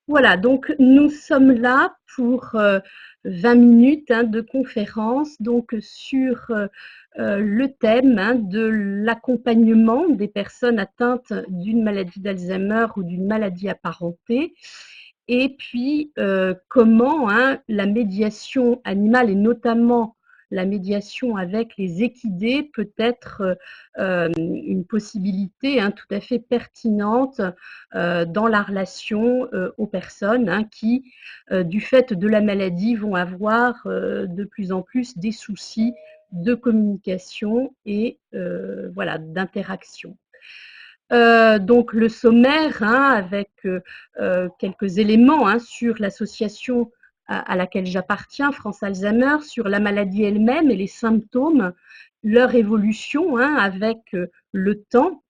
Voilà, donc nous sommes là pour 20 minutes de conférence donc sur le thème de l'accompagnement des personnes atteintes d'une maladie d'Alzheimer ou d'une maladie apparentée. Et puis, comment la médiation animale et notamment la médiation avec les équidés peut être une possibilité tout à fait pertinente dans la relation aux personnes qui, du fait de la maladie, vont avoir de plus en plus des soucis de communication et voilà, d'interaction. Donc le sommaire avec quelques éléments sur l'association à laquelle j'appartiens, France Alzheimer, sur la maladie elle-même et les symptômes, leur évolution avec le temps,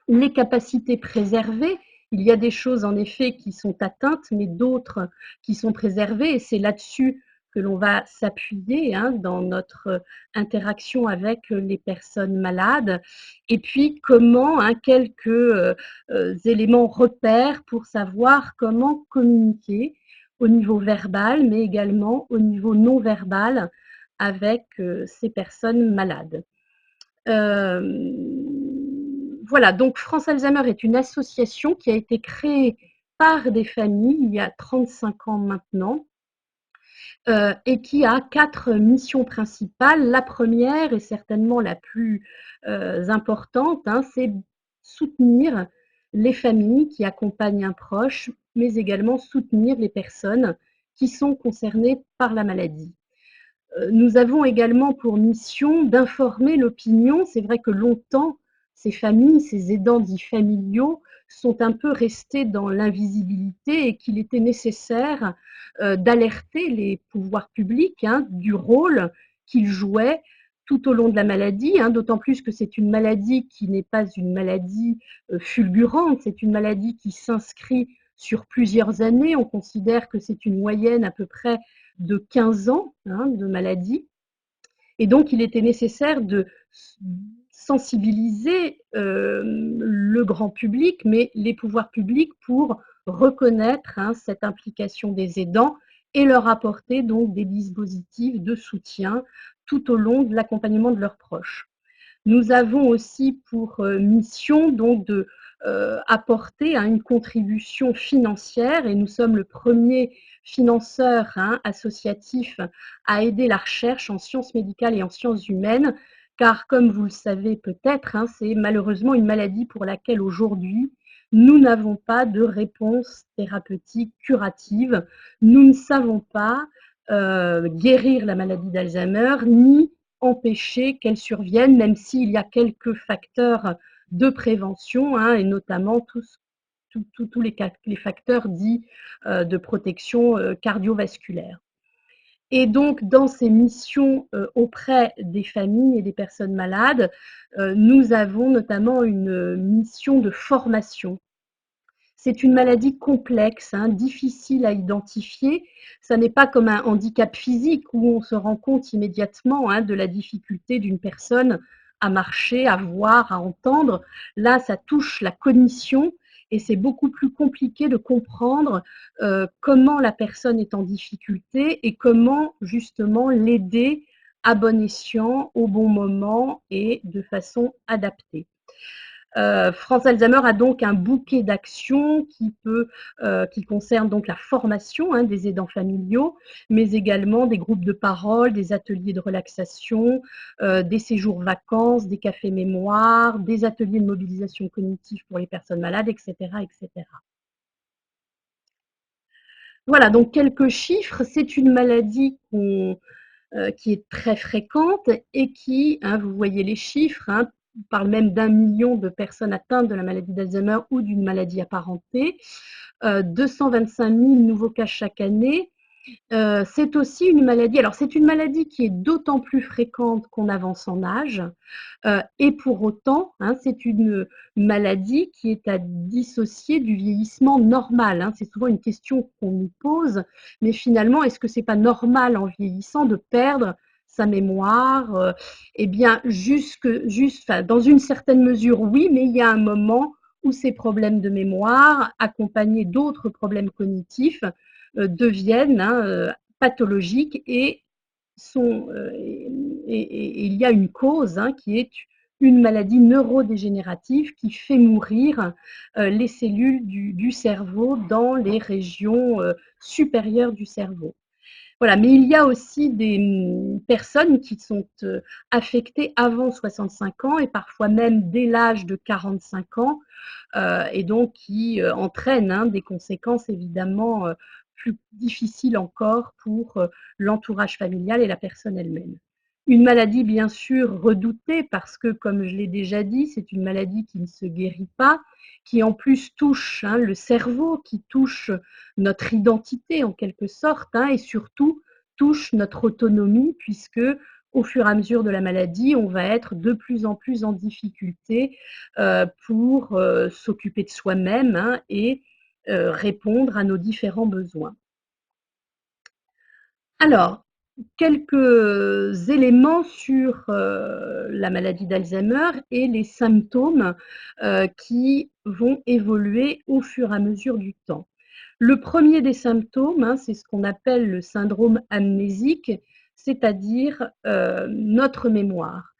les capacités préservées. Il y a des choses en effet qui sont atteintes, mais d'autres qui sont préservées, et c'est là-dessus que l'on va s'appuyer dans notre interaction avec les personnes malades. Et puis comment quelques éléments repères pour savoir comment communiquer au niveau verbal, mais également au niveau non verbal avec ces personnes malades. Voilà, donc France Alzheimer est une association qui a été créée par des familles il y a 35 ans maintenant et qui a 4 missions principales. La première et certainement la plus importante, c'est soutenir les familles qui accompagnent un proche, mais également soutenir les personnes qui sont concernées par la maladie. Nous avons également pour mission d'informer l'opinion. C'est vrai que longtemps, ces familles, ces aidants dits familiaux, sont un peu restés dans l'invisibilité et qu'il était nécessaire d'alerter les pouvoirs publics du rôle qu'ils jouaient tout au long de la maladie, d'autant plus que c'est une maladie qui n'est pas une maladie fulgurante, c'est une maladie qui s'inscrit sur plusieurs années. On considère que c'est une moyenne à peu près de 15 ans de maladie. Et donc, il était nécessaire de sensibiliser le grand public, mais les pouvoirs publics pour reconnaître cette implication des aidants et leur apporter donc des dispositifs de soutien tout au long de l'accompagnement de leurs proches. Nous avons aussi pour mission donc de apporter une contribution financière et nous sommes le premier financeur associatif à aider la recherche en sciences médicales et en sciences humaines, car comme vous le savez peut-être, c'est malheureusement une maladie pour laquelle aujourd'hui nous n'avons pas de réponse thérapeutique curative. Nous ne savons pas guérir la maladie d'Alzheimer ni empêcher qu'elle survienne, même s'il y a quelques facteurs de prévention et notamment tous les facteurs dits de protection cardiovasculaire. Et donc, dans ces missions auprès des familles et des personnes malades, nous avons notamment une mission de formation. C'est une maladie complexe, difficile à identifier. Ça n'est pas comme un handicap physique où on se rend compte immédiatement de la difficulté d'une personne à marcher, à voir, à entendre. Là, ça touche la cognition et c'est beaucoup plus compliqué de comprendre comment la personne est en difficulté et comment justement l'aider à bon escient, au bon moment et de façon adaptée. France Alzheimer a donc un bouquet d'actions qui concerne donc la formation des aidants familiaux, mais également des groupes de parole, des ateliers de relaxation, des séjours vacances, des cafés mémoire, des ateliers de mobilisation cognitive pour les personnes malades, etc., etc. Voilà, donc quelques chiffres. C'est une maladie qui est très fréquente et qui, vous voyez les chiffres, on parle même d'1 million de personnes atteintes de la maladie d'Alzheimer ou d'une maladie apparentée, 225 000 nouveaux cas chaque année. C'est aussi une maladie, alors c'est une maladie qui est d'autant plus fréquente qu'on avance en âge, et pour autant, c'est une maladie qui est à dissocier du vieillissement normal. C'est souvent une question qu'on nous pose, mais finalement, est-ce que c'est pas normal en vieillissant de perdre sa mémoire? Eh bien, dans une certaine mesure, oui, mais il y a un moment où ces problèmes de mémoire, accompagnés d'autres problèmes cognitifs, deviennent pathologiques et il y a une cause qui est une maladie neurodégénérative qui fait mourir les cellules du cerveau dans les régions supérieures du cerveau. Voilà, mais il y a aussi des personnes qui sont affectées avant 65 ans et parfois même dès l'âge de 45 ans, et donc qui entraînent des conséquences évidemment plus difficiles encore pour l'entourage familial et la personne elle-même. Une maladie bien sûr redoutée parce que, comme je l'ai déjà dit, c'est une maladie qui ne se guérit pas, qui en plus touche le cerveau, qui touche notre identité en quelque sorte, et surtout touche notre autonomie puisque au fur et à mesure de la maladie, on va être de plus en plus en difficulté pour s'occuper de soi-même et répondre à nos différents besoins. Alors, quelques éléments sur la maladie d'Alzheimer et les symptômes qui vont évoluer au fur et à mesure du temps. Le premier des symptômes, c'est ce qu'on appelle le syndrome amnésique, c'est-à-dire notre mémoire.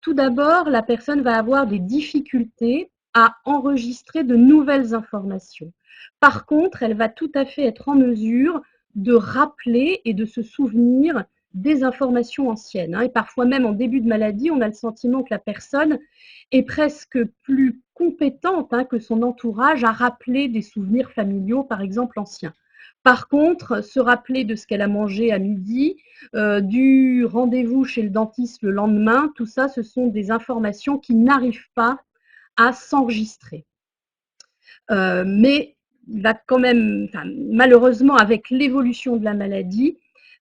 Tout d'abord, la personne va avoir des difficultés à enregistrer de nouvelles informations. Par contre, elle va tout à fait être en mesure de rappeler et de se souvenir des informations anciennes. Et parfois même en début de maladie, on a le sentiment que la personne est presque plus compétente que son entourage à rappeler des souvenirs familiaux, par exemple anciens. Par contre, se rappeler de ce qu'elle a mangé à midi, du rendez-vous chez le dentiste le lendemain, tout ça, ce sont des informations qui n'arrivent pas à s'enregistrer. Mais il va quand même, malheureusement, avec l'évolution de la maladie,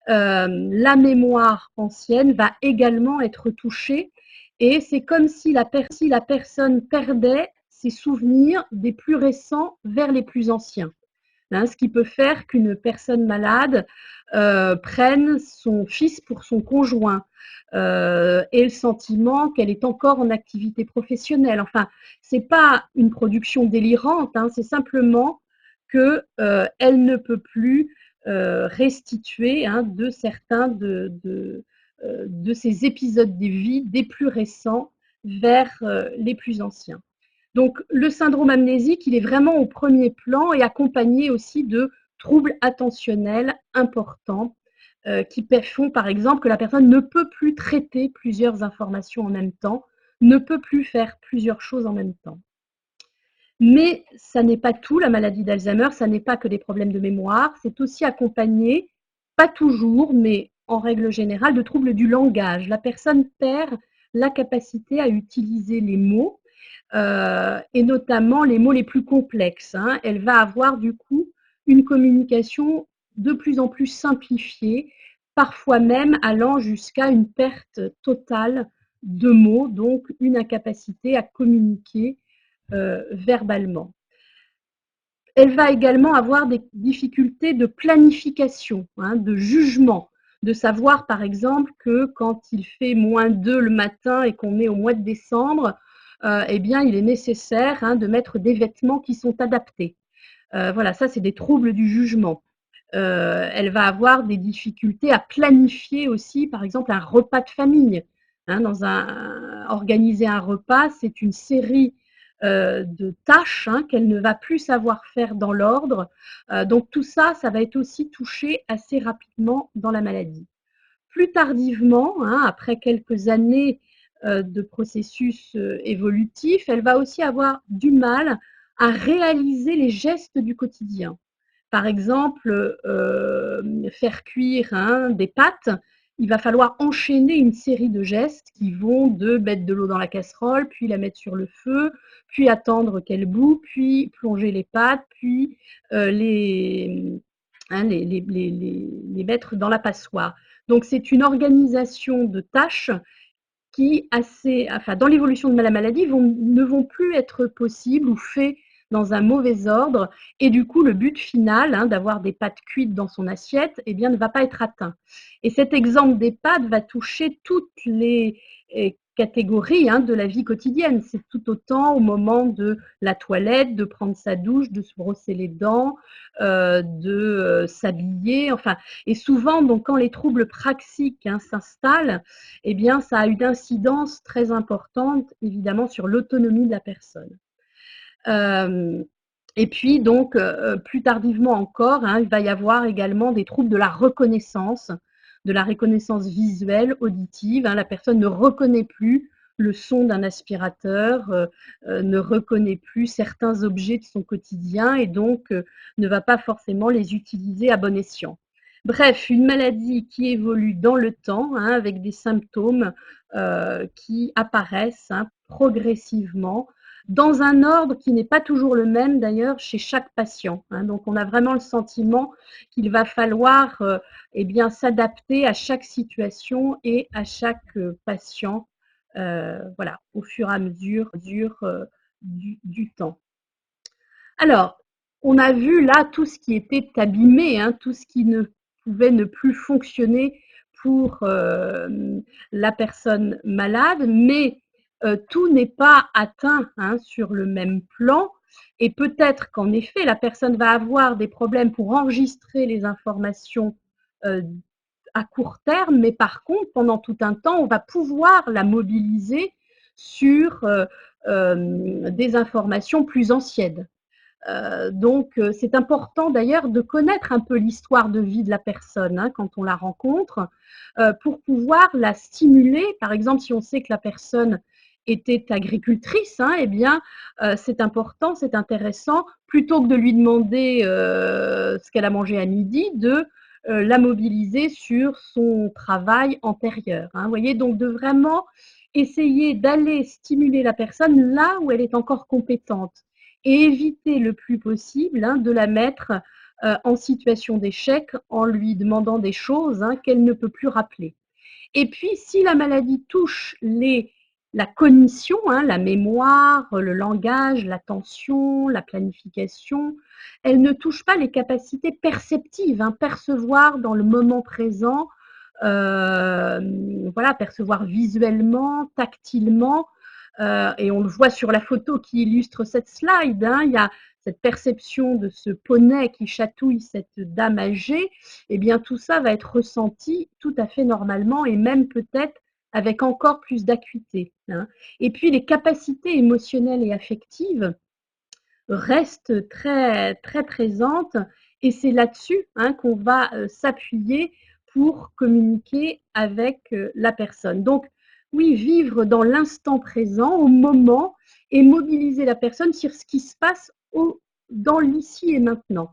la mémoire ancienne va également être touchée et c'est comme si la personne perdait ses souvenirs des plus récents vers les plus anciens. Ce qui peut faire qu'une personne malade prenne son fils pour son conjoint, ait le sentiment qu'elle est encore en activité professionnelle. Enfin, ce n'est pas une production délirante, c'est simplement qu'elle ne peut plus restituer de certains de ces épisodes de vie des plus récents vers les plus anciens. Donc, le syndrome amnésique, il est vraiment au premier plan et accompagné aussi de troubles attentionnels importants qui font par exemple que la personne ne peut plus traiter plusieurs informations en même temps, ne peut plus faire plusieurs choses en même temps. Mais ça n'est pas tout, la maladie d'Alzheimer, ça n'est pas que des problèmes de mémoire, c'est aussi accompagné, pas toujours, mais en règle générale, de troubles du langage. La personne perd la capacité à utiliser les mots, et notamment les mots les plus complexes. Elle va avoir du coup une communication de plus en plus simplifiée, parfois même allant jusqu'à une perte totale de mots, donc une incapacité à communiquer verbalement. Elle va également avoir des difficultés de planification, de jugement, de savoir par exemple que quand il fait -2 le matin et qu'on est au mois de décembre, eh bien, il est nécessaire de mettre des vêtements qui sont adaptés. Voilà, ça c'est des troubles du jugement. Elle va avoir des difficultés à planifier aussi, par exemple, un repas de famille. Organiser un repas, c'est une série de tâches qu'elle ne va plus savoir faire dans l'ordre. Donc tout ça, ça va être aussi touché assez rapidement dans la maladie. Plus tardivement, après quelques années de processus évolutif, elle va aussi avoir du mal à réaliser les gestes du quotidien. Par exemple, faire cuire des pâtes, il va falloir enchaîner une série de gestes qui vont de mettre de l'eau dans la casserole, puis la mettre sur le feu, puis attendre qu'elle bout, puis plonger les pâtes, puis les mettre dans la passoire. Donc c'est une organisation de tâches qui, dans l'évolution de la maladie, ne vont plus être possibles ou faits dans un mauvais ordre. Et du coup, le but final, d'avoir des pâtes cuites dans son assiette, ne va pas être atteint. Et cet exemple des pâtes va toucher toutes les catégories de la vie quotidienne. C'est tout autant au moment de la toilette, de prendre sa douche, de se brosser les dents, de s'habiller, enfin. Et souvent, donc, quand les troubles praxiques s'installent, eh bien, ça a une incidence très importante, évidemment, sur l'autonomie de la personne. Et puis, donc, plus tardivement encore, il va y avoir également des troubles de la reconnaissance visuelle, auditive. La personne ne reconnaît plus le son d'un aspirateur, ne reconnaît plus certains objets de son quotidien et donc ne va pas forcément les utiliser à bon escient. Bref, une maladie qui évolue dans le temps, avec des symptômes qui apparaissent progressivement, dans un ordre qui n'est pas toujours le même d'ailleurs chez chaque patient. Donc on a vraiment le sentiment qu'il va falloir s'adapter à chaque situation et à chaque patient, voilà, au fur et à mesure du temps. Alors, on a vu là tout ce qui était abîmé, tout ce qui ne pouvait ne plus fonctionner pour la personne malade, mais tout n'est pas atteint sur le même plan. Et peut-être qu'en effet, la personne va avoir des problèmes pour enregistrer les informations à court terme, mais par contre, pendant tout un temps, on va pouvoir la mobiliser sur des informations plus anciennes. Donc, c'est important d'ailleurs de connaître un peu l'histoire de vie de la personne quand on la rencontre, pour pouvoir la stimuler. Par exemple, si on sait que la personne était agricultrice, eh bien, c'est important, c'est intéressant, plutôt que de lui demander ce qu'elle a mangé à midi, de la mobiliser sur son travail antérieur. Vous voyez, donc de vraiment essayer d'aller stimuler la personne là où elle est encore compétente et éviter le plus possible de la mettre en situation d'échec en lui demandant des choses qu'elle ne peut plus rappeler. Et puis, si la maladie touche la cognition, la mémoire, le langage, l'attention, la planification, elle ne touche pas les capacités perceptives, percevoir dans le moment présent, voilà, percevoir visuellement, tactilement, et on le voit sur la photo qui illustre cette slide, il y a cette perception de ce poney qui chatouille cette dame âgée, eh bien tout ça va être ressenti tout à fait normalement et même peut-être avec encore plus d'acuité. Et puis les capacités émotionnelles et affectives restent très, très présentes et c'est là-dessus qu'on va s'appuyer pour communiquer avec la personne. Donc, oui, vivre dans l'instant présent, au moment, et mobiliser la personne sur ce qui se passe dans l'ici et maintenant,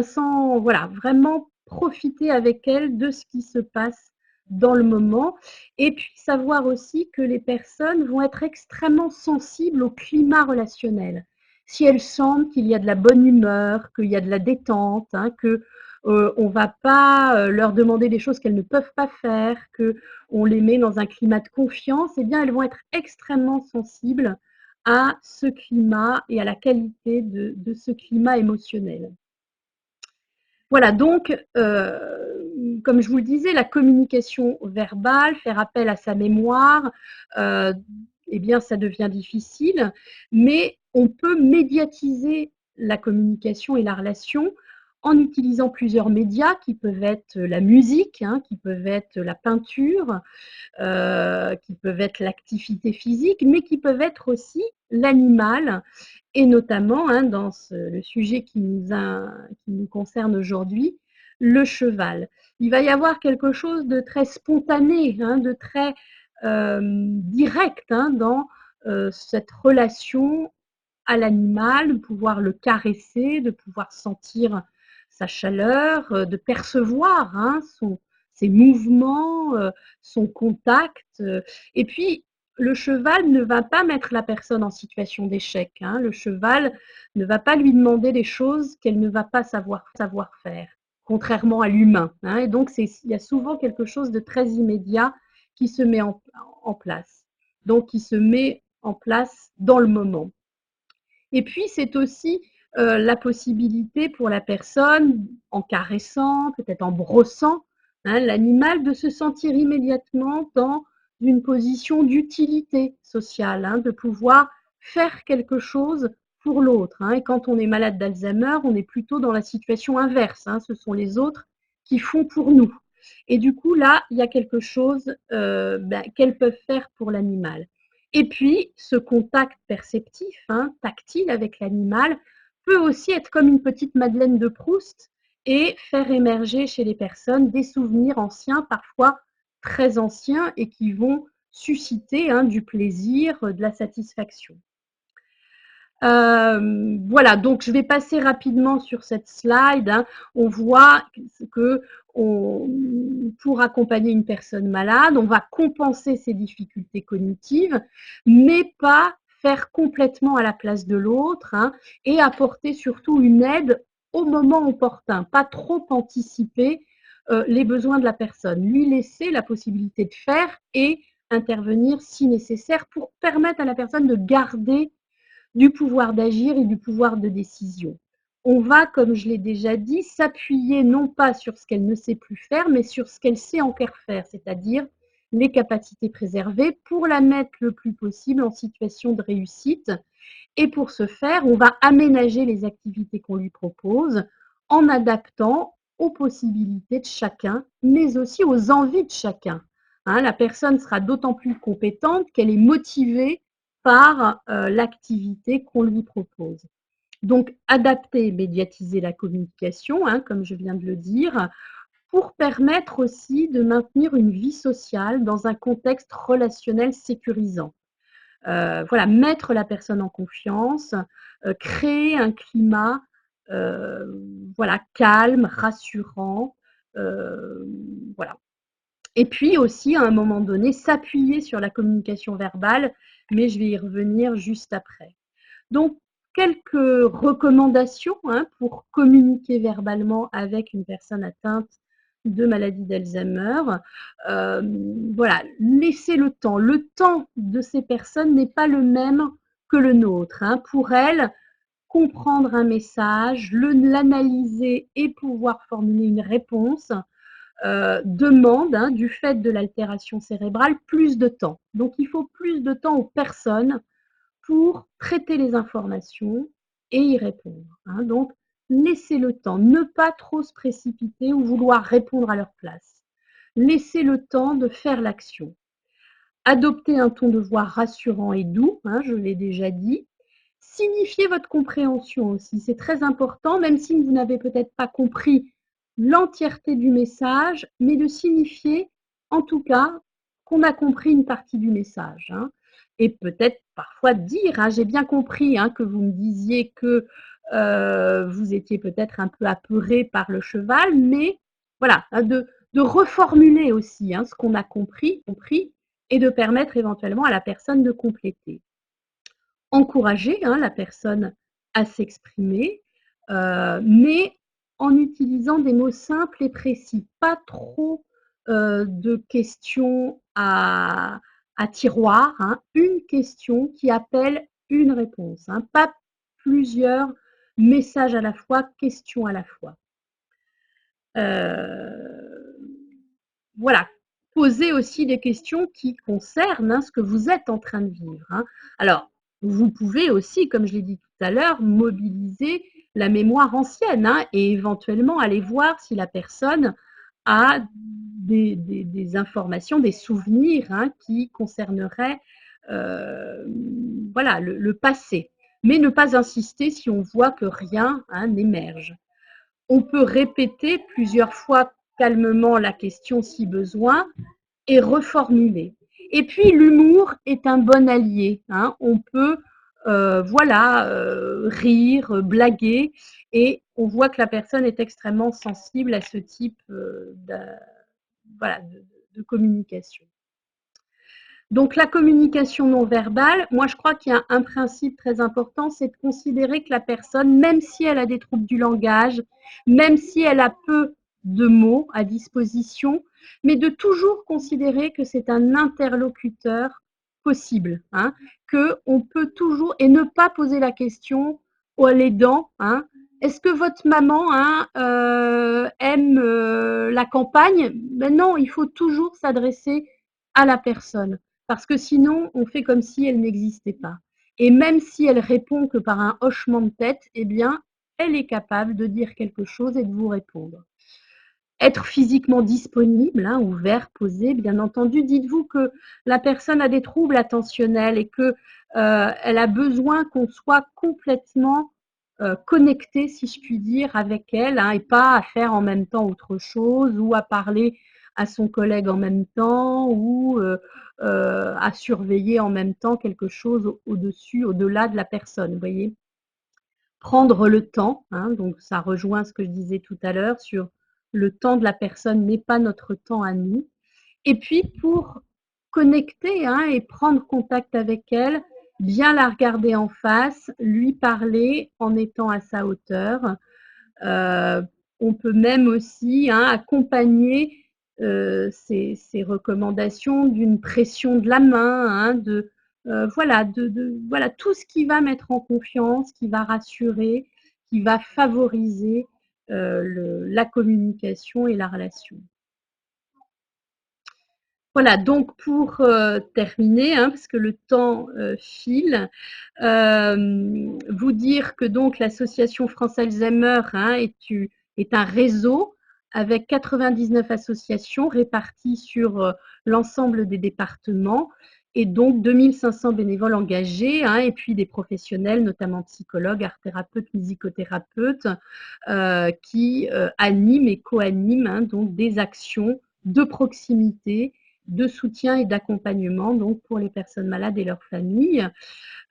sans voilà, vraiment profiter avec elle de ce qui se passe dans le moment, et puis savoir aussi que les personnes vont être extrêmement sensibles au climat relationnel. Si elles sentent qu'il y a de la bonne humeur, qu'il y a de la détente, que on ne va pas leur demander des choses qu'elles ne peuvent pas faire, qu'on les met dans un climat de confiance, eh bien elles vont être extrêmement sensibles à ce climat et à la qualité de ce climat émotionnel. Voilà, donc, comme je vous le disais, la communication verbale, faire appel à sa mémoire, eh bien, ça devient difficile, mais on peut médiatiser la communication et la relation en utilisant plusieurs médias qui peuvent être la musique, qui peuvent être la peinture, qui peuvent être l'activité physique, mais qui peuvent être aussi l'animal, et notamment dans le sujet qui nous concerne aujourd'hui, le cheval. Il va y avoir quelque chose de très spontané, de très direct dans cette relation à l'animal, de pouvoir le caresser, de pouvoir sentir sa chaleur, de percevoir ses mouvements, son contact. Et puis, le cheval ne va pas mettre la personne en situation d'échec. Le cheval ne va pas lui demander des choses qu'elle ne va pas savoir faire, contrairement à l'humain. Et donc, il y a souvent quelque chose de très immédiat qui se met en place. Donc, qui se met en place dans le moment. Et puis, c'est aussi la possibilité pour la personne, en caressant, peut-être en brossant l'animal, de se sentir immédiatement dans d'une position d'utilité sociale, hein, de pouvoir faire quelque chose pour l'autre. Hein. Et quand on est malade d'Alzheimer, on est plutôt dans la situation inverse. Hein. Ce sont les autres qui font pour nous. Et du coup, là, il y a quelque chose qu'elles peuvent faire pour l'animal. Et puis, ce contact perceptif, hein, tactile avec l'animal, peut aussi être comme une petite Madeleine de Proust et faire émerger chez les personnes des souvenirs anciens, parfois très anciens, et qui vont susciter du plaisir, de la satisfaction. Voilà, donc je vais passer rapidement sur cette slide. Hein. On voit que pour accompagner une personne malade, on va compenser ses difficultés cognitives, mais pas faire complètement à la place de l'autre, hein, et apporter surtout une aide au moment opportun, pas trop anticiper les besoins de la personne, lui laisser la possibilité de faire et intervenir si nécessaire pour permettre à la personne de garder du pouvoir d'agir et du pouvoir de décision. On va, comme je l'ai déjà dit, s'appuyer non pas sur ce qu'elle ne sait plus faire, mais sur ce qu'elle sait encore faire, c'est-à-dire les capacités préservées pour la mettre le plus possible en situation de réussite. Et pour ce faire, on va aménager les activités qu'on lui propose en adaptant aux possibilités de chacun, mais aussi aux envies de chacun. Hein, la personne sera d'autant plus compétente qu'elle est motivée par l'activité qu'on lui propose. Donc, adapter et médiatiser la communication, hein, comme je viens de le dire, pour permettre aussi de maintenir une vie sociale dans un contexte relationnel sécurisant. Voilà, mettre la personne en confiance, créer un climat voilà, calme, rassurant, voilà. Et puis aussi, à un moment donné, s'appuyer sur la communication verbale, mais je vais y revenir juste après. Donc, quelques recommandations pour communiquer verbalement avec une personne atteinte de maladie d'Alzheimer. Voilà, laissez le temps. Le temps de ces personnes n'est pas le même que le nôtre. Pour elles, comprendre un message, l'analyser et pouvoir formuler une réponse demande, du fait de l'altération cérébrale, plus de temps. Donc, il faut plus de temps aux personnes pour traiter les informations et y répondre. Donc, laissez le temps, ne pas trop se précipiter ou vouloir répondre à leur place. Laissez le temps de faire l'action. Adoptez un ton de voix rassurant et doux, je l'ai déjà dit. Signifiez votre compréhension aussi, c'est très important, même si vous n'avez peut-être pas compris l'entièreté du message, mais de signifier en tout cas qu'on a compris une partie du message. Et peut-être parfois dire, j'ai bien compris que vous me disiez que vous étiez peut-être un peu apeuré par le cheval, mais voilà, de reformuler aussi ce qu'on a compris, et de permettre éventuellement à la personne de compléter. Encourager la personne à s'exprimer, mais en utilisant des mots simples et précis, pas trop de questions à tiroir, une question qui appelle une réponse, pas plusieurs messages à la fois, questions à la fois. Voilà, poser aussi des questions qui concernent ce que vous êtes en train de vivre. Alors, vous pouvez aussi, comme je l'ai dit tout à l'heure, mobiliser la mémoire ancienne et éventuellement aller voir si la personne a des informations, des souvenirs qui concerneraient voilà, le passé. Mais ne pas insister si on voit que rien n'émerge. On peut répéter plusieurs fois calmement la question si besoin et reformuler. Et puis l'humour est un bon allié. On peut voilà, rire, blaguer, et on voit que la personne est extrêmement sensible à ce type voilà, de communication. Donc la communication non verbale, moi je crois qu'il y a un principe très important, c'est de considérer que la personne, même si elle a des troubles du langage, même si elle a peu de mots à disposition, mais de toujours considérer que c'est un interlocuteur possible, qu'on peut toujours, et ne pas poser la question à l'aidant, est-ce que votre maman aime la campagne? Ben non, il faut toujours s'adresser à la personne, parce que sinon, on fait comme si elle n'existait pas. Et même si elle répond que par un hochement de tête, eh bien, elle est capable de dire quelque chose et de vous répondre. Être physiquement disponible, hein, ouvert, posé, bien entendu. Dites-vous que la personne a des troubles attentionnels et que elle a besoin qu'on soit complètement connecté, si je puis dire, avec elle, hein, et pas à faire en même temps autre chose ou à parler à son collègue en même temps ou à surveiller en même temps quelque chose au-dessus, au-delà de la personne, vous voyez. Prendre le temps, hein, donc ça rejoint ce que je disais tout à l'heure sur le temps de la personne n'est pas notre temps à nous. Et puis pour connecter, hein, et prendre contact avec elle, bien la regarder en face, lui parler en étant à sa hauteur. Euh, on peut même aussi, hein, accompagner ces recommandations d'une pression de la main, hein, voilà, tout ce qui va mettre en confiance, qui va rassurer, qui va favoriser la communication et la relation. Voilà, donc pour terminer, hein, parce que le temps file, vous dire que donc l'association France Alzheimer, hein, est un réseau avec 99 associations réparties sur l'ensemble des départements et donc 2500 bénévoles engagés, hein, et puis des professionnels, notamment psychologues, art-thérapeutes, musicothérapeutes, qui animent et co-animent, hein, donc des actions de proximité, de soutien et d'accompagnement donc pour les personnes malades et leurs familles.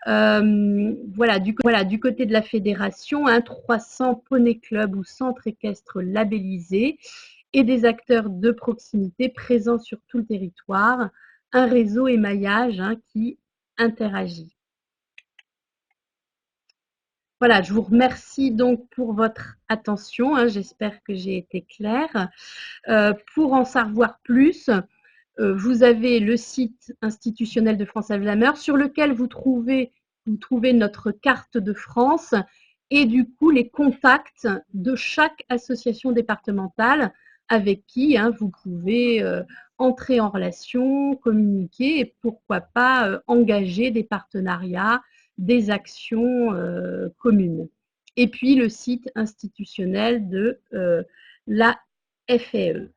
Voilà, du côté de la fédération, hein, 300 poney clubs ou centres équestres labellisés et des acteurs de proximité présents sur tout le territoire, un réseau émaillage, hein, qui interagit. Voilà, je vous remercie donc pour votre attention, hein, j'espère que j'ai été claire. Pour en savoir plus, vous avez le site institutionnel de France Alzheimer sur lequel vous trouvez notre carte de France et du coup les contacts de chaque association départementale avec qui, hein, vous pouvez entrer en relation, communiquer et pourquoi pas engager des partenariats, des actions communes. Et puis le site institutionnel de la FAE.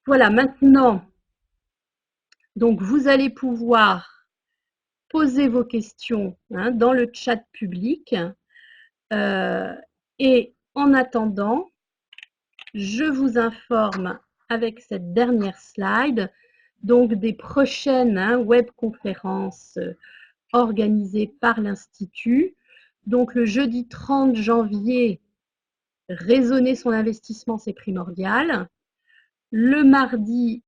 Voilà, maintenant, donc vous allez pouvoir poser vos questions, hein, dans le chat public. Et en attendant, je vous informe avec cette dernière slide donc des prochaines, hein, webconférences organisées par l'Institut. Donc le jeudi 30 janvier, raisonner son investissement, c'est primordial. Le mardi